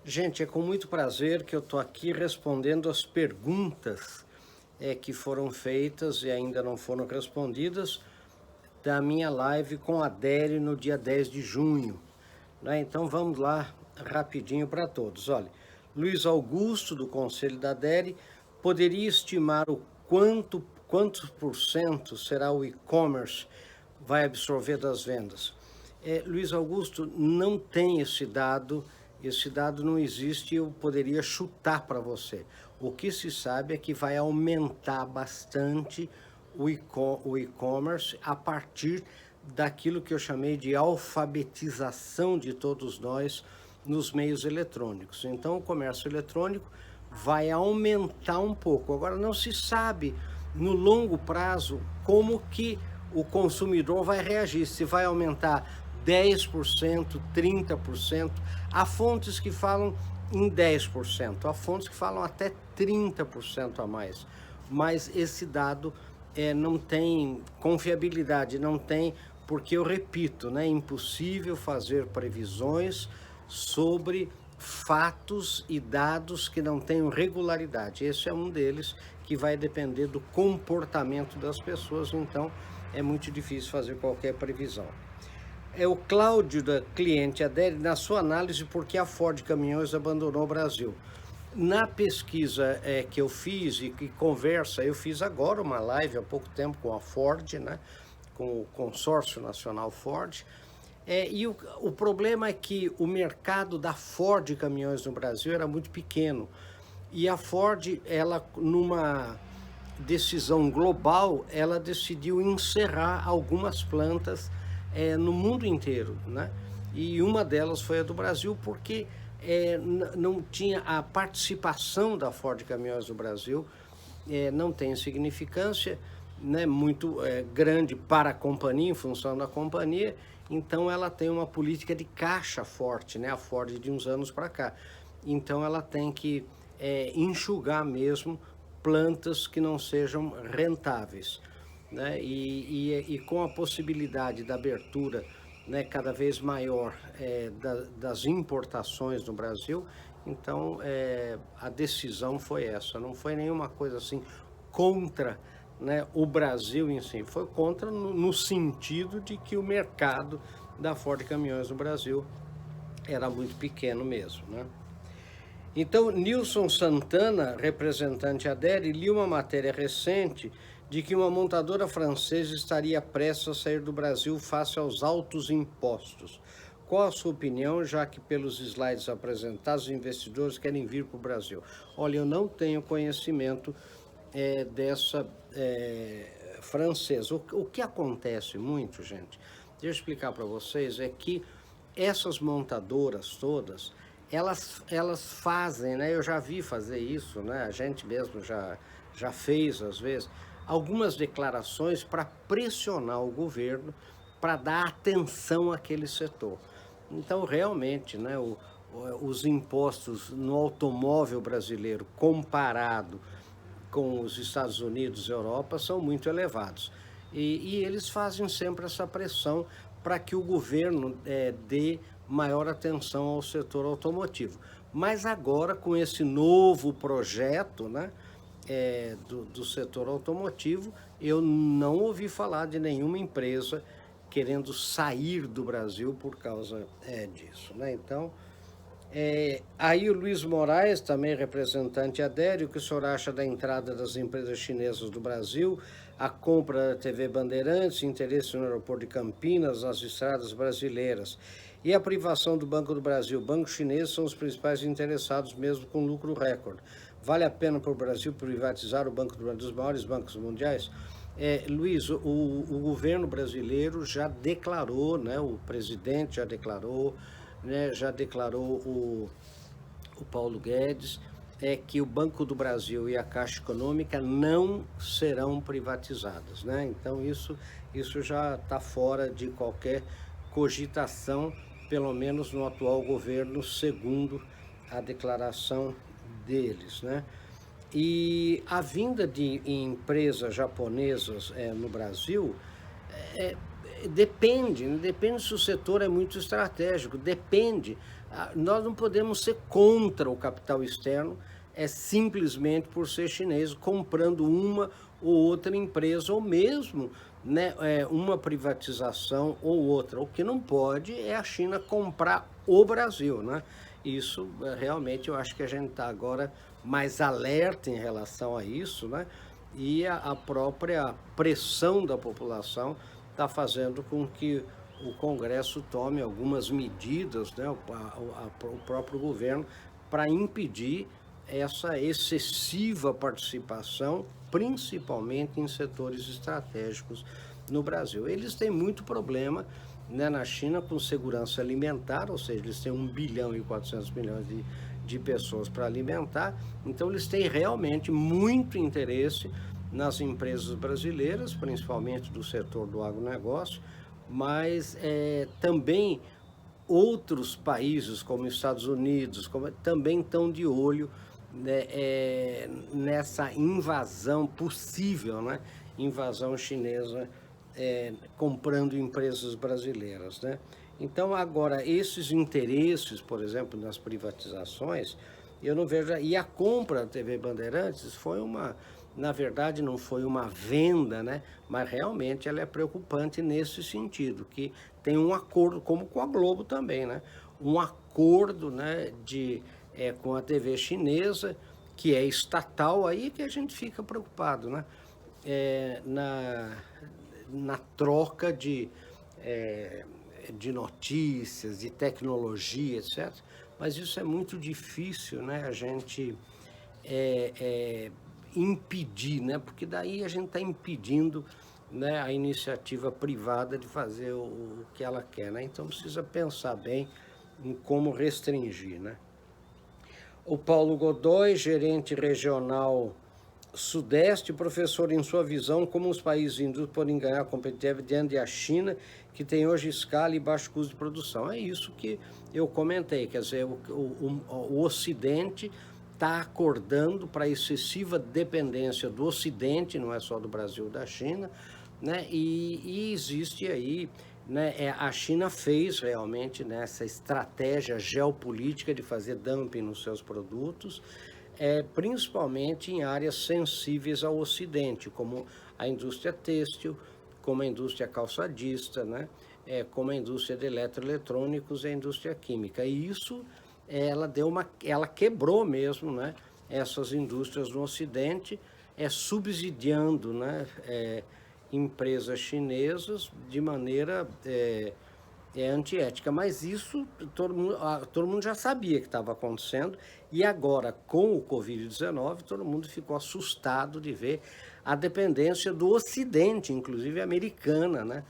Gente, é com muito prazer que eu estou aqui respondendo as perguntas que foram feitas e ainda não foram respondidas da minha live com a Adele no dia 10 de junho. Né? Então vamos lá rapidinho para todos. Olha, Luiz Augusto, do Conselho da Adele, poderia estimar o quantos por cento será o e-commerce vai absorver das vendas? Luiz Augusto, não tem esse dado não existe e eu poderia chutar para você. O que se sabe é que vai aumentar bastante o e-commerce a partir daquilo que eu chamei de alfabetização de todos nós nos meios eletrônicos. Então, o comércio eletrônico vai aumentar um pouco. Agora, não se sabe no longo prazo como que o consumidor vai reagir, se vai aumentar 10%, 30%. Há fontes que falam em 10%, há fontes que falam até 30% a mais. Mas esse dado não tem confiabilidade, não tem, porque eu repito, né, é impossível fazer previsões sobre fatos e dados que não tenham regularidade. Esse é um deles que vai depender do comportamento das pessoas, então é muito difícil fazer qualquer previsão. É o Cláudio, da cliente Adele, na sua análise, por que a Ford Caminhões abandonou o Brasil? Na pesquisa que eu fiz e que conversa, eu fiz agora uma live há pouco tempo com a Ford, né, com o Consórcio Nacional Ford, e o problema é que o mercado da Ford Caminhões no Brasil era muito pequeno, e a Ford, ela, numa decisão global, ela decidiu encerrar algumas plantas no mundo inteiro, né? E uma delas foi a do Brasil, porque não tinha a participação da Ford Caminhões no Brasil, não tem significância, né, muito grande para a companhia, em função da companhia, então ela tem uma política de caixa forte, né, a Ford de uns anos para cá. Então ela tem que enxugar mesmo plantas que não sejam rentáveis, né? E com a possibilidade da abertura, né, cada vez maior das importações no Brasil, então a decisão foi essa, não foi nenhuma coisa assim contra, né, o Brasil em si, foi contra no sentido de que o mercado da Ford Caminhões no Brasil era muito pequeno mesmo, né? Então, Nilson Santana, representante Adele, li uma matéria recente de que uma montadora francesa estaria prestes a sair do Brasil face aos altos impostos. Qual a sua opinião, já que pelos slides apresentados, os investidores querem vir para o Brasil? Olha, eu não tenho conhecimento dessa francesa. O que acontece muito, gente, deixa eu explicar para vocês, é que essas montadoras todas, elas fazem, né? Eu já vi fazer isso, né? A gente mesmo já fez, às vezes, algumas declarações para pressionar o governo para dar atenção àquele setor. Então, realmente, né, os impostos no automóvel brasileiro comparado com os Estados Unidos e Europa são muito elevados. E eles fazem sempre essa pressão para que o governo dê maior atenção ao setor automotivo. Mas agora, com esse novo projeto, né, do setor automotivo, eu não ouvi falar de nenhuma empresa querendo sair do Brasil por causa disso, né? Então, aí o Luiz Moraes, também representante Adélio, o que o senhor acha da entrada das empresas chinesas do Brasil, a compra da TV Bandeirantes, interesse no aeroporto de Campinas, nas estradas brasileiras, e a privação do Banco do Brasil? Bancos chineses são os principais interessados, mesmo com lucro recorde. Vale a pena para o Brasil privatizar o Banco do Brasil, dos maiores bancos mundiais? Luiz, o governo brasileiro já declarou, né, o presidente já declarou, né, já declarou o Paulo Guedes, que o Banco do Brasil e a Caixa Econômica não serão privatizadas, né? Então isso já está fora de qualquer cogitação, pelo menos no atual governo, segundo a declaração deles, né? E a vinda de empresas japonesas no Brasil depende se o setor é muito estratégico, depende Nós não podemos ser contra o capital externo, simplesmente por ser chinês, comprando uma ou outra empresa, ou mesmo, né, uma privatização ou outra. O que não pode é a China comprar o Brasil, né? Isso, realmente, eu acho que a gente está agora mais alerta em relação a isso, né? E a própria pressão da população está fazendo com que o Congresso tome algumas medidas, né, o próprio governo, para impedir essa excessiva participação, principalmente em setores estratégicos no Brasil. Eles têm muito problema, né, na China com segurança alimentar, ou seja, eles têm 1 bilhão e 400 milhões de pessoas para alimentar, então eles têm realmente muito interesse nas empresas brasileiras, principalmente do setor do agronegócio, mas também outros países, como Estados Unidos, também estão de olho, né, nessa invasão possível, né, invasão chinesa, comprando empresas brasileiras, né? Então, agora, esses interesses, por exemplo, nas privatizações, eu não vejo... E a compra da TV Bandeirantes foi na verdade, não foi uma venda, né? Mas realmente ela é preocupante nesse sentido, que tem um acordo, como com a Globo também, né? Um acordo, né, com a TV chinesa, que é estatal, aí que a gente fica preocupado, né? Na troca de notícias, de tecnologia, etc. Mas isso é muito difícil, né, a gente impedir, né? Porque daí a gente está impedindo, né, a iniciativa privada de fazer o que ela quer, né? Então precisa pensar bem em como restringir, né? O Paulo Godoy, gerente regional Sudeste, professor, em sua visão, como os países indústria podem ganhar competitividade diante da China, que tem hoje escala e baixo custo de produção? É isso que eu comentei, quer dizer, o Ocidente está acordando para a excessiva dependência do Ocidente, não é só do Brasil, da China, né? E existe aí, né, a China fez realmente nessa estratégia geopolítica de fazer dumping nos seus produtos, principalmente em áreas sensíveis ao Ocidente, como a indústria têxtil, como a indústria calçadista, né? Como a indústria de eletroeletrônicos e a indústria química. E isso, ela quebrou mesmo, né, essas indústrias no Ocidente, subsidiando, né, empresas chinesas de maneira antiética. Mas isso todo mundo já sabia que estava acontecendo, e agora, com o Covid-19, todo mundo ficou assustado de ver a dependência do Ocidente, inclusive americana, né,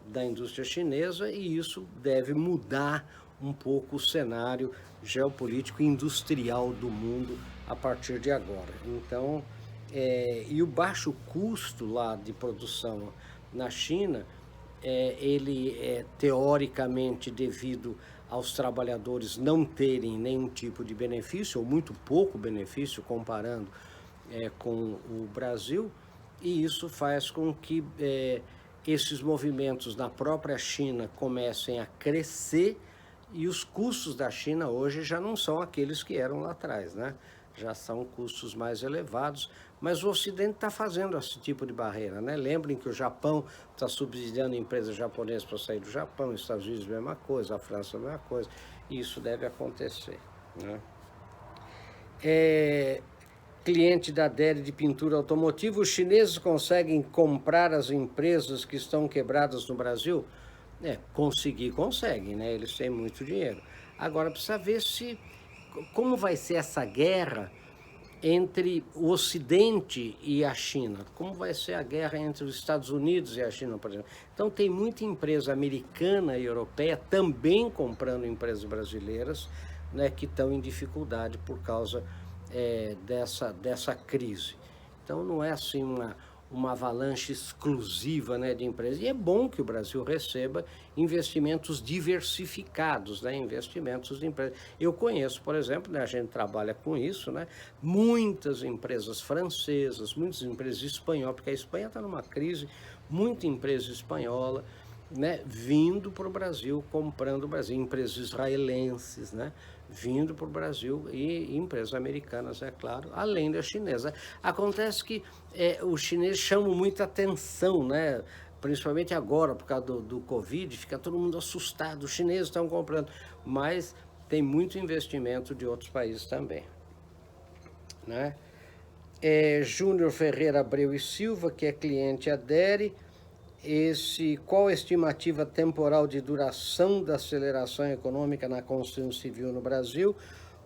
da indústria chinesa, e isso deve mudar um pouco o cenário geopolítico e industrial do mundo a partir de agora. Então, e o baixo custo lá de produção na China, ele é teoricamente devido aos trabalhadores não terem nenhum tipo de benefício, ou muito pouco benefício, comparando com o Brasil, e isso faz com que esses movimentos na própria China comecem a crescer, e os custos da China hoje já não são aqueles que eram lá atrás, né? Já são custos mais elevados, mas o Ocidente está fazendo esse tipo de barreira, né? Lembrem que o Japão está subsidiando empresas japonesas para sair do Japão, os Estados Unidos a mesma coisa, a França a mesma coisa, e isso deve acontecer, né? Cliente da Deli de pintura automotiva, os chineses conseguem comprar as empresas que estão quebradas no Brasil? Conseguem, né? Eles têm muito dinheiro. Agora, precisa ver como vai ser essa guerra entre o Ocidente e a China. Como vai ser a guerra entre os Estados Unidos e a China, por exemplo. Então, tem muita empresa americana e europeia também comprando empresas brasileiras, né, que estão em dificuldade por causa dessa crise. Então, não é assim uma avalanche exclusiva, né, de empresas. E é bom que o Brasil receba investimentos diversificados, né, investimentos de empresas. Eu conheço, por exemplo, né, a gente trabalha com isso, né, muitas empresas francesas, muitas empresas espanholas, porque a Espanha está numa crise, muita empresa espanhola, né, vindo para o Brasil, comprando o Brasil, empresas israelenses, né, vindo para o Brasil e empresas americanas, é claro, além da chinesa. Acontece que os chineses chamam muita atenção, né, principalmente agora, por causa do Covid, fica todo mundo assustado, os chineses estão comprando, mas tem muito investimento de outros países também, né. Júnior Ferreira Abreu e Silva, que é cliente, adere. Qual a estimativa temporal de duração da aceleração econômica na construção civil no Brasil?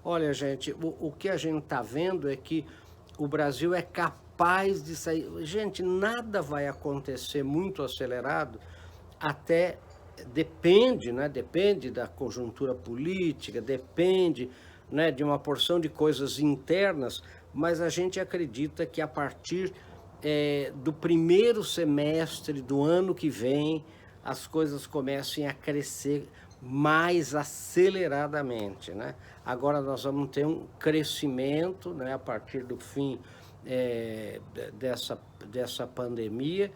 Olha, gente, o que a gente está vendo é que o Brasil é capaz de sair. Gente, nada vai acontecer muito acelerado, até depende, né? Depende da conjuntura política, depende, né, de uma porção de coisas internas, mas a gente acredita que a partir do primeiro semestre do ano que vem, as coisas comecem a crescer mais aceleradamente, né? Agora nós vamos ter um crescimento, né, a partir do fim dessa pandemia,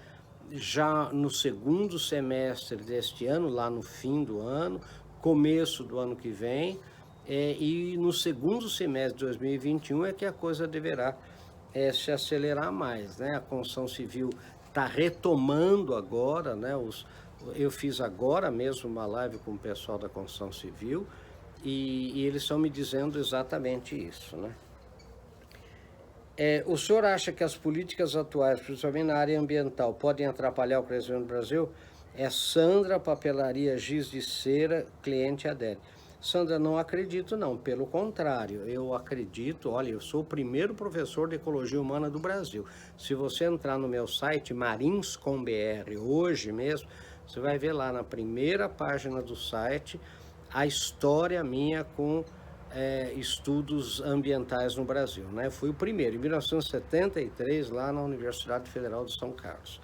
já no segundo semestre deste ano, lá no fim do ano, começo do ano que vem, e no segundo semestre de 2021 é que a coisa deverá se acelerar mais, né? A construção civil está retomando agora, né? Eu fiz agora mesmo uma live com o pessoal da construção civil e eles estão me dizendo exatamente isso, né? O senhor acha que as políticas atuais, principalmente na área ambiental, podem atrapalhar o crescimento do Brasil? Sandra, papelaria Giz de Cera, cliente adere. Sandra, não acredito não, pelo contrário, eu acredito, olha, eu sou o primeiro professor de Ecologia Humana do Brasil. Se você entrar no meu site, marins.com.br, hoje mesmo, você vai ver lá na primeira página do site a história minha com estudos ambientais no Brasil, né? Fui o primeiro, em 1973, lá na Universidade Federal de São Carlos.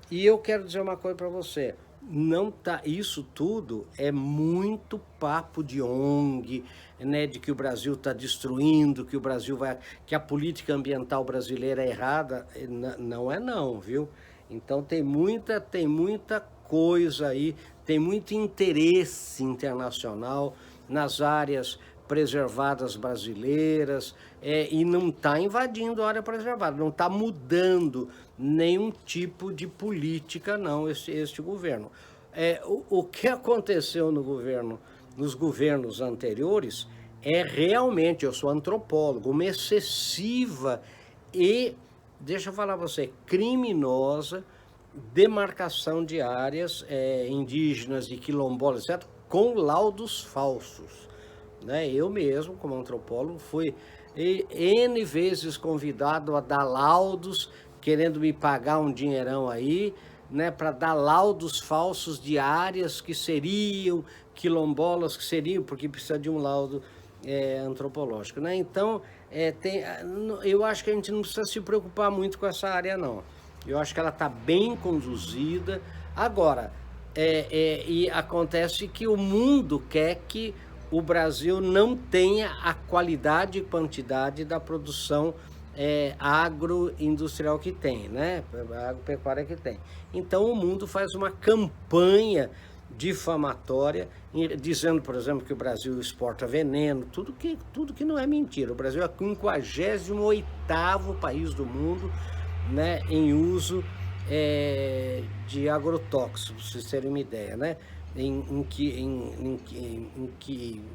E eu quero dizer uma coisa para você, não tá, isso tudo é muito papo de ONG, né, de que o Brasil está destruindo, que o Brasil que a política ambiental brasileira é errada, não é não, viu? Então tem muita coisa aí, tem muito interesse internacional nas áreas preservadas brasileiras, e não está invadindo a área preservada, não está mudando nenhum tipo de política, não, este governo. O que aconteceu nos governos anteriores realmente, eu sou antropólogo, uma excessiva e, deixa eu falar para você, criminosa demarcação de áreas indígenas, de quilombolas, etc., com laudos falsos. Né? Eu mesmo, como antropólogo, fui N vezes convidado a dar laudos, querendo me pagar um dinheirão aí, né, para dar laudos falsos de áreas que seriam quilombolas, que seriam, porque precisa de um laudo antropológico. Né? Então, eu acho que a gente não precisa se preocupar muito com essa área, não. Eu acho que ela está bem conduzida. Agora, e acontece que o mundo quer que o Brasil não tenha a qualidade e quantidade da produção agroindustrial que tem, né? A agropecuária que tem. Então o mundo faz uma campanha difamatória, dizendo, por exemplo, que o Brasil exporta veneno, tudo que não é mentira. O Brasil é o 58º país do mundo, né, em uso de agrotóxicos, para vocês terem uma ideia, né?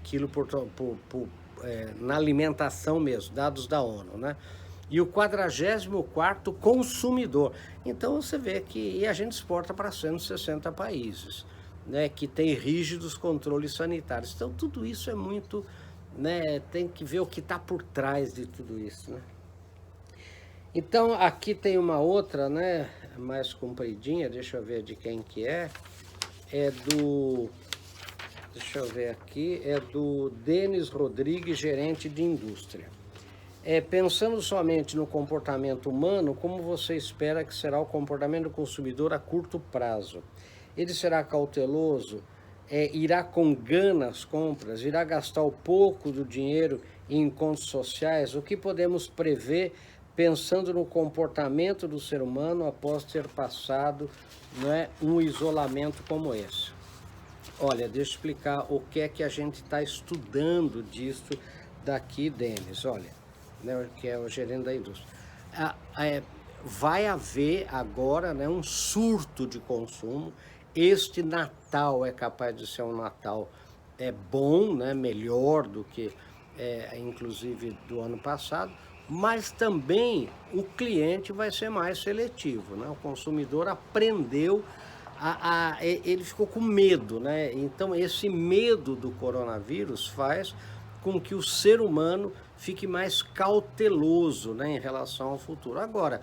Quilo na alimentação mesmo, dados da ONU, né? E o 44º consumidor. Então você vê que a gente exporta para 160 países, né, que tem rígidos controles sanitários. Então tudo isso é muito, né, tem que ver o que está por trás de tudo isso, né? Então aqui tem uma outra, né, mais compridinha, deixa eu ver de quem que é deixa eu ver aqui, é do Denis Rodrigues, gerente de indústria. Pensando somente no comportamento humano, como você espera que será o comportamento do consumidor a curto prazo? Ele será cauteloso? Irá com gana às compras? Irá gastar o pouco do dinheiro em encontros sociais? O que podemos prever pensando no comportamento do ser humano após ter passado, né, um isolamento como esse. Olha, deixa eu explicar o que é que a gente está estudando disso daqui, Denis. Olha, né, que é o gerente da indústria. Vai haver agora, né, um surto de consumo. Este Natal é capaz de ser um Natal bom, né, melhor do que, inclusive, do ano passado, mas também o cliente vai ser mais seletivo, né? O consumidor aprendeu, ele ficou com medo, né? Então, esse medo do coronavírus faz com que o ser humano fique mais cauteloso, né, em relação ao futuro. Agora,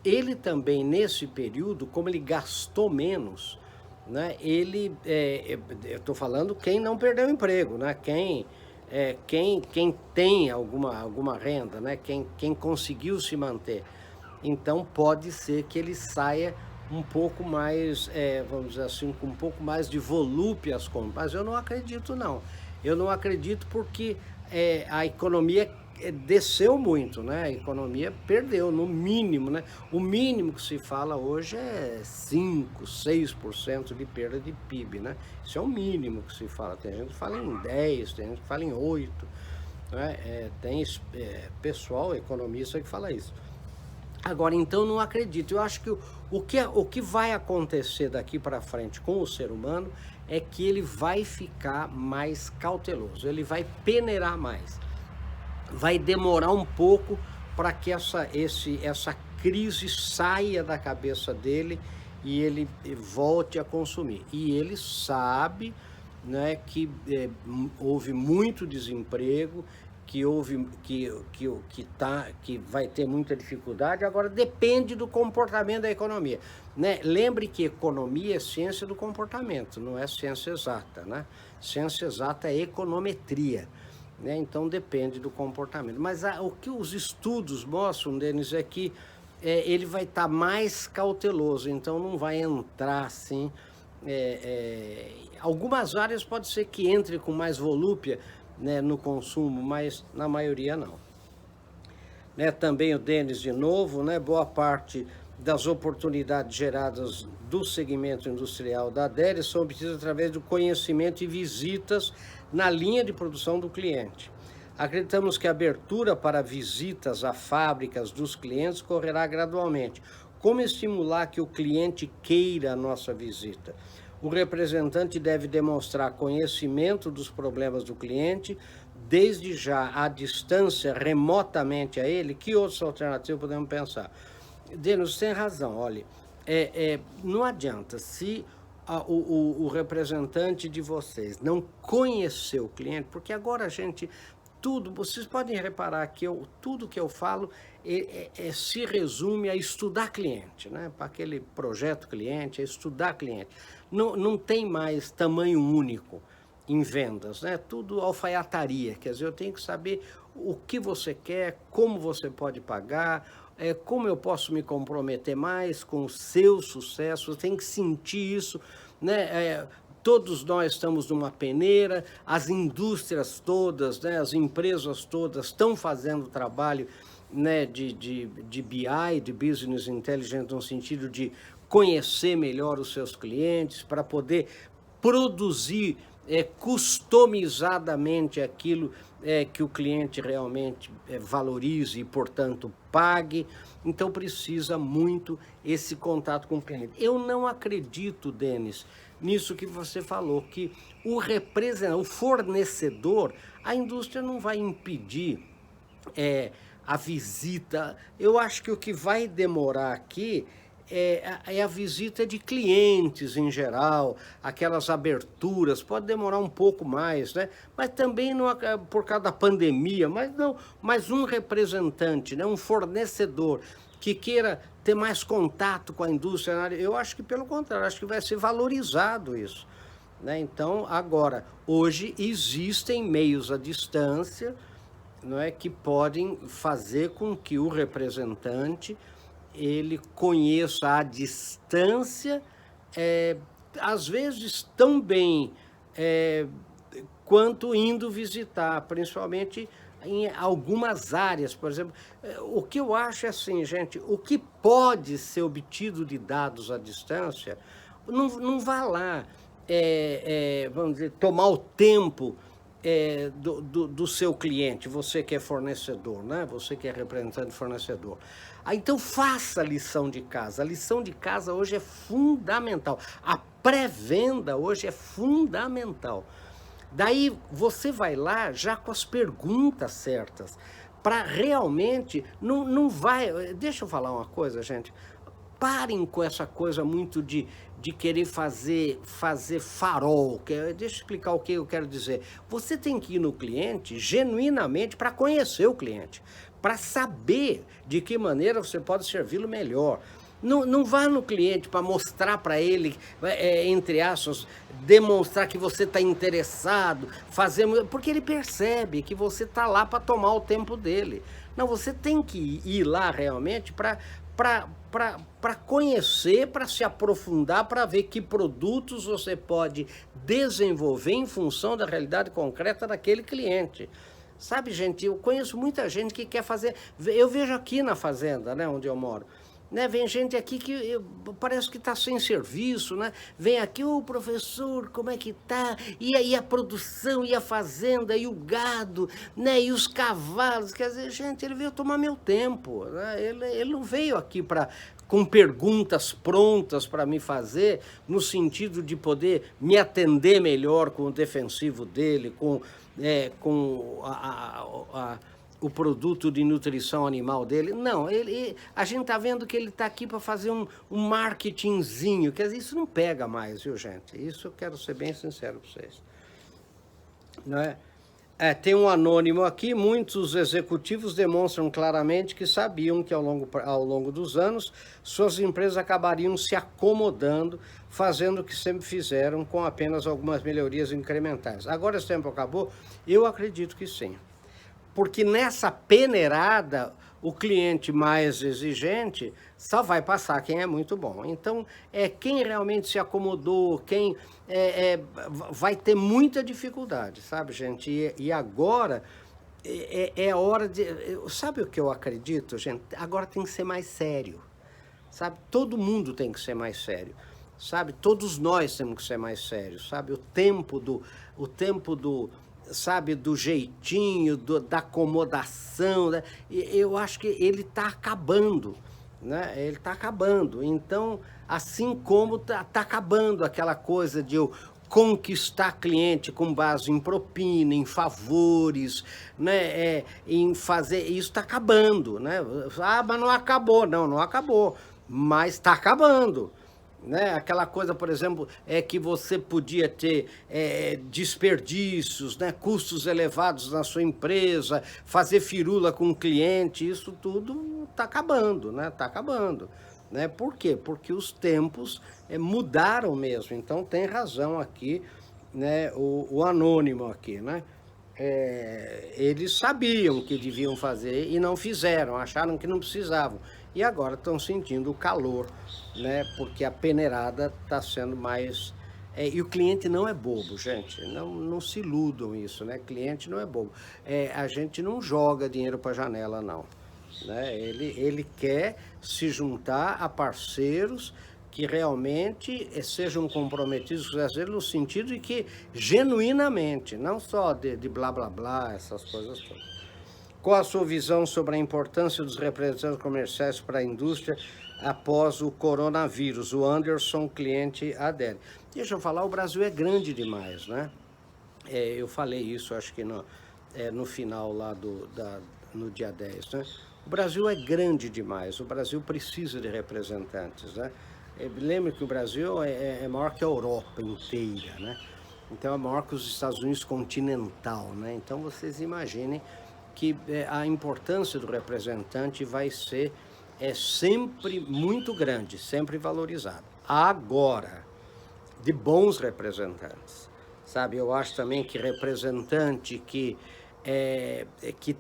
ele também, nesse período, como ele gastou menos, né, eu estou falando quem não perdeu o emprego, né, quem tem alguma renda, né, quem conseguiu se manter. Então, pode ser que ele saia um pouco mais, vamos dizer assim, com um pouco mais de volúpia às compras. Mas eu não acredito, não. Eu não acredito porque a economia desceu muito, né? A economia perdeu, no mínimo, né? O mínimo que se fala hoje é 5, 6% de perda de PIB, né? Isso é o mínimo que se fala. Tem gente que fala em 10, tem gente que fala em 8, né? Tem pessoal, economista, que fala isso. Agora, então, não acredito. Eu acho que o que vai acontecer daqui para frente com o ser humano é que ele vai ficar mais cauteloso, ele vai peneirar mais. Vai demorar um pouco para que essa crise saia da cabeça dele e ele volte a consumir. E ele sabe, né, que houve muito desemprego, que vai ter muita dificuldade. Agora depende do comportamento da economia, né? Lembre que economia é ciência do comportamento, não é ciência exata, né? Ciência exata é econometria, né? Então depende do comportamento. Mas o que os estudos mostram, Denis, é que ele vai estar mais cauteloso, então não vai entrar assim. Algumas áreas pode ser que entre com mais volúpia, né, no consumo, mas na maioria não. Né, também o Denis, de novo, né, boa parte das oportunidades geradas do segmento industrial da Adério são obtidas através do conhecimento e visitas na linha de produção do cliente. Acreditamos que a abertura para visitas a fábricas dos clientes correrá gradualmente. Como estimular que o cliente queira a nossa visita? O representante deve demonstrar conhecimento dos problemas do cliente, desde já à distância, remotamente a ele. Que outras alternativas podemos pensar? Denis, tem razão, olha, não adianta, se o representante de vocês não conhecer o cliente, porque agora a gente, vocês podem reparar que tudo que eu falo se resume a estudar cliente, né? Para aquele projeto cliente, é estudar cliente. Não tem mais tamanho único em vendas, né? Tudo alfaiataria, quer dizer, eu tenho que saber o que você quer, como você pode pagar, como eu posso me comprometer mais com o seu sucesso, tem que sentir isso, né? Todos nós estamos numa peneira, as indústrias todas, né, as empresas todas estão fazendo trabalho, né, de BI, de Business Intelligence, no sentido de conhecer melhor os seus clientes, para poder produzir customizadamente aquilo que o cliente realmente valorize e, portanto, pague. Então, precisa muito esse contato com o cliente. Eu não acredito, Denis, nisso que você falou, que o fornecedor, a indústria não vai impedir a visita. Eu acho que o que vai demorar aqui é a visita de clientes em geral, aquelas aberturas, pode demorar um pouco mais, né? Mas também não, por causa da pandemia, mas um representante, né? Um fornecedor que queira ter mais contato com a indústria, eu acho que pelo contrário, acho que vai ser valorizado isso, né? Então, agora, hoje existem meios à distância, não é, que podem fazer com que o representante ele conheça à distância, às vezes tão bem quanto indo visitar, principalmente em algumas áreas, por exemplo. O que eu acho é assim, gente, o que pode ser obtido de dados à distância, não vá lá, vamos dizer, tomar o tempo do seu cliente, você que é fornecedor, né? Você que é representante de fornecedor. Então faça a lição de casa. A lição de casa hoje é fundamental. A pré-venda hoje é fundamental. Daí você vai lá já com as perguntas certas, para realmente, não vai... Deixa eu falar uma coisa, gente. Parem com essa coisa muito de querer fazer farol. Deixa eu explicar o que eu quero dizer. Você tem que ir no cliente genuinamente para conhecer o cliente, para saber de que maneira você pode servi-lo melhor. Não vá no cliente para mostrar para ele, entre aspas, demonstrar que você está interessado, porque ele percebe que você está lá para tomar o tempo dele. Não, você tem que ir lá realmente para conhecer, para se aprofundar, para ver que produtos você pode desenvolver em função da realidade concreta daquele cliente. Sabe, gente, eu conheço muita gente que quer fazer... Eu vejo aqui na fazenda, né, onde eu moro, né, vem gente aqui que parece que está sem serviço, né? Vem aqui, ô professor, como é que tá? E aí a produção, e a fazenda, e o gado, né? E os cavalos. Quer dizer, gente, ele veio tomar meu tempo, né? Ele não veio aqui com perguntas prontas para me fazer, no sentido de poder me atender melhor com o defensivo dele, com o produto de nutrição animal dele. Não, a gente está vendo que ele está aqui para fazer um marketingzinho. Quer dizer, isso não pega mais, viu, gente? Isso eu quero ser bem sincero para vocês. Não é? Tem um anônimo aqui. Muitos executivos demonstram claramente que sabiam que ao longo dos anos suas empresas acabariam se acomodando, fazendo o que sempre fizeram, com apenas algumas melhorias incrementais. Agora esse tempo acabou? Eu acredito que sim. Porque nessa peneirada, o cliente mais exigente só vai passar quem é muito bom. Então, quem realmente se acomodou, quem vai ter muita dificuldade, sabe, gente? E agora é hora de... Sabe o que eu acredito, gente? Agora tem que ser mais sério, sabe? Todo mundo tem que ser mais sério, sabe? Todos nós temos que ser mais sérios, sabe? O tempo sabe, do jeitinho, da acomodação, né? Eu acho que ele está acabando, né? Ele está acabando. Então, assim como tá acabando aquela coisa de eu conquistar cliente com base em propina, em favores, né? Em fazer... Isso está acabando, né? Ah, mas não acabou. Não acabou, mas está acabando. Né? Aquela coisa, por exemplo, que você podia ter desperdícios, né? Custos elevados na sua empresa, fazer firula com o cliente, isso tudo está acabando, né? Está acabando. Né? Por quê? Porque os tempos mudaram mesmo. Então tem razão aqui, né? O anônimo aqui, né? Eles sabiam que deviam fazer e não fizeram, acharam que não precisavam. E agora estão sentindo o calor, né? Porque a peneirada está sendo mais... e o cliente não é bobo, gente. Não se iludam isso, né? Cliente não é bobo. A gente não joga dinheiro para a janela, não. Né? Ele quer se juntar a parceiros que realmente sejam comprometidos com ele, no sentido de que, genuinamente, não só de blá blá blá, essas coisas todas. Qual a sua visão sobre a importância dos representantes comerciais para a indústria após o coronavírus? O Anderson, cliente adere. Deixa eu falar, o Brasil é grande demais, né? Eu falei isso, acho que no final lá no dia 10, né? O Brasil é grande demais, o Brasil precisa de representantes, né? Lembre que o Brasil é maior que a Europa inteira, né? Então é maior que os Estados Unidos continental, né? Então vocês imaginem que a importância do representante vai ser sempre muito grande, sempre valorizada. Agora, de bons representantes, sabe? Eu acho também que representante que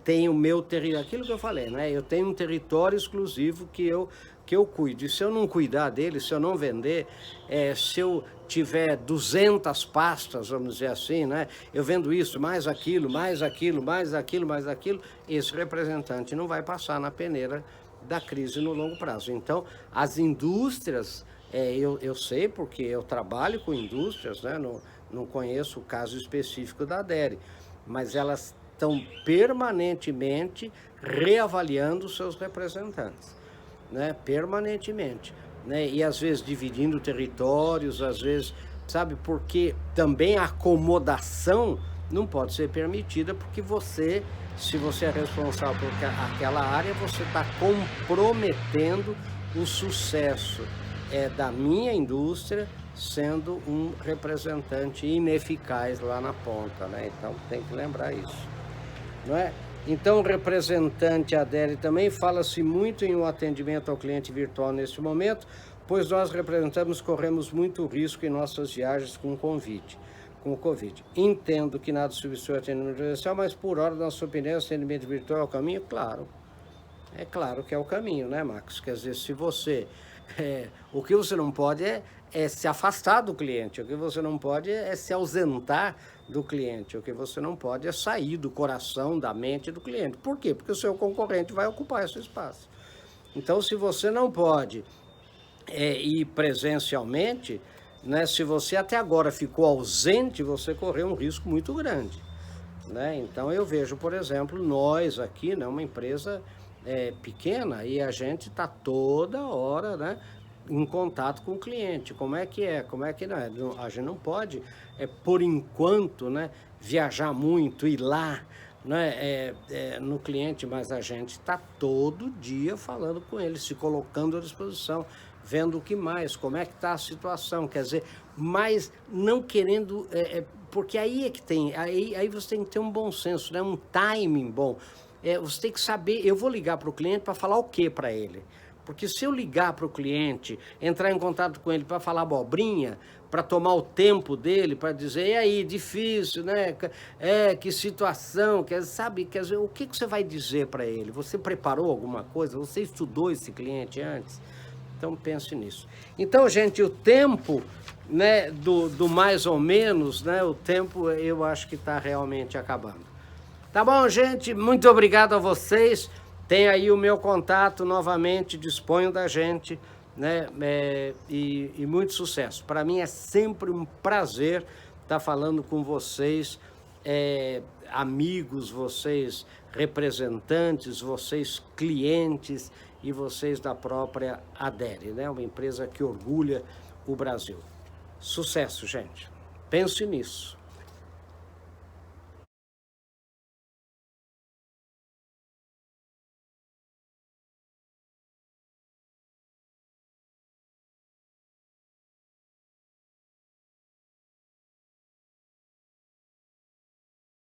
tem o meu território, aquilo que eu falei, né? Eu tenho um território exclusivo que eu que eu cuido. E se eu não cuidar dele, se eu não vender, se eu tiver 200 pastas, vamos dizer assim, né? Eu vendo isso, mais aquilo, mais aquilo, mais aquilo, mais aquilo, esse representante não vai passar na peneira da crise no longo prazo. Então, as indústrias, eu sei porque eu trabalho com indústrias, né? Não conheço o caso específico da Adere, mas elas estão permanentemente reavaliando os seus representantes, né? Permanentemente, né? E às vezes dividindo territórios, às vezes, sabe, porque também a acomodação não pode ser permitida, porque você, se você é responsável por aquela área, você está comprometendo o sucesso da minha indústria, sendo um representante ineficaz lá na ponta, né? Então tem que lembrar isso, não é? Então, o representante Adere também fala-se muito em um atendimento ao cliente virtual neste momento, pois nós representamos, corremos muito risco em nossas viagens com o Covid. Entendo que nada substitui o atendimento presencial, mas por hora, na sua opinião, o atendimento virtual é o caminho? Claro. É claro que é o caminho, né, Max? Quer dizer, se você... o que você não pode é se afastar do cliente, o que você não pode é se ausentar do cliente, o que você não pode é sair do coração, da mente do cliente. Por quê? Porque o seu concorrente vai ocupar esse espaço. Então, se você não pode ir presencialmente, né, se você até agora ficou ausente, você correu um risco muito grande, né? Então, eu vejo, por exemplo, nós aqui, né, uma empresa pequena, e a gente está toda hora, né, em contato com o cliente. Como é que não é? A gente não pode, por enquanto, né, viajar muito, ir lá, né, no cliente, mas a gente está todo dia falando com ele, se colocando à disposição, vendo o que mais, como é que está a situação, quer dizer, mas não querendo, porque aí é que tem, aí você tem que ter um bom senso, né, um timing bom. Você tem que saber, eu vou ligar para o cliente para falar o que para ele? Porque se eu ligar para o cliente, entrar em contato com ele para falar abobrinha, para tomar o tempo dele, para dizer, e aí, difícil, né? Que situação, sabe? Quer dizer, o que você vai dizer para ele? Você preparou alguma coisa? Você estudou esse cliente antes? Então, pense nisso. Então, gente, o tempo, né, do mais ou menos, né? O tempo, eu acho que está realmente acabando. Tá bom, gente? Muito obrigado a vocês. Tem aí o meu contato novamente, disponho da gente, né? E muito sucesso. Para mim é sempre um prazer estar falando com vocês, amigos, vocês representantes, vocês clientes e vocês da própria Adere, né? Uma empresa que orgulha o Brasil. Sucesso, gente. Pense nisso.